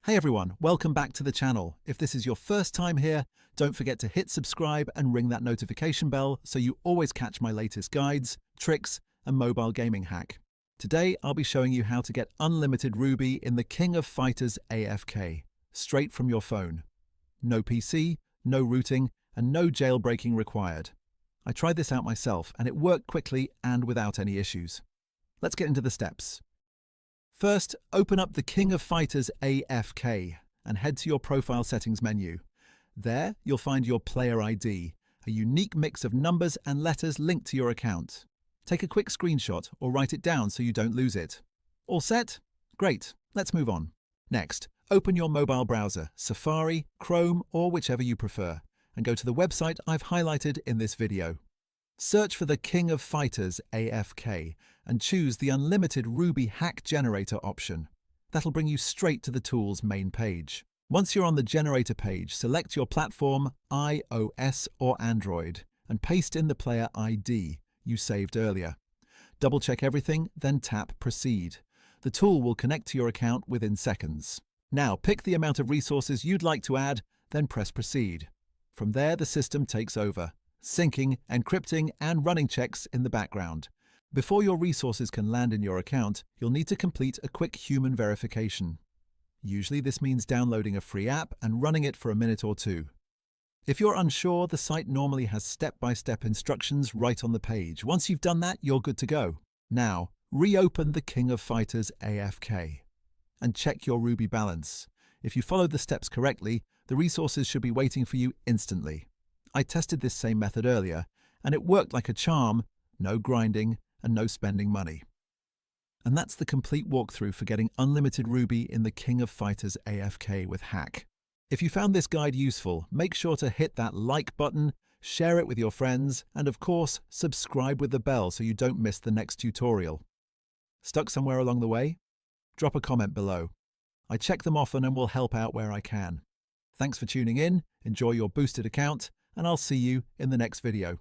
Hey everyone, welcome back to the channel. If this is your first time here, don't forget to hit subscribe and ring that notification bell so you always catch my latest guides, tricks, and mobile gaming hack. Today, I'll be showing you how to get unlimited Ruby in the King of Fighters AFK, straight from your phone. No PC, no rooting, and no jailbreaking required. I tried this out myself and it worked quickly and without any issues. Let's get into the steps. First, open up the King of Fighters AFK and head to your profile settings menu. There, you'll find your player ID, a unique mix of numbers and letters linked to your account. Take a quick screenshot or write it down so you don't lose it. All set? Great, let's move on. Next, open your mobile browser, Safari, Chrome, or whichever you prefer, and go to the website I've highlighted in this video. Search for the King of Fighters AFK and choose the Unlimited Ruby Hack Generator option. That'll bring you straight to the tool's main page. Once you're on the generator page, select your platform, iOS or Android, and paste in the player ID you saved earlier. Double-check everything, then tap Proceed. The tool will connect to your account within seconds. Now pick the amount of resources you'd like to add, then press Proceed. From there, the system takes over, syncing, encrypting, and running checks in the background. Before your resources can land in your account, you'll need to complete a quick human verification. Usually this means downloading a free app and running it for a minute or two. If you're unsure, the site normally has step-by-step instructions right on the page. Once you've done that, you're good to go. Now, reopen the King of Fighters AFK and check your Ruby balance. If you followed the steps correctly, the resources should be waiting for you instantly. I tested this same method earlier, and it worked like a charm, no grinding and no spending money. And that's the complete walkthrough for getting unlimited Ruby in the King of Fighters AFK with Hack. If you found this guide useful, make sure to hit that like button, share it with your friends, and of course, subscribe with the bell so you don't miss the next tutorial. Stuck somewhere along the way? Drop a comment below. I check them often and will help out where I can. Thanks for tuning in, enjoy your boosted account, and I'll see you in the next video.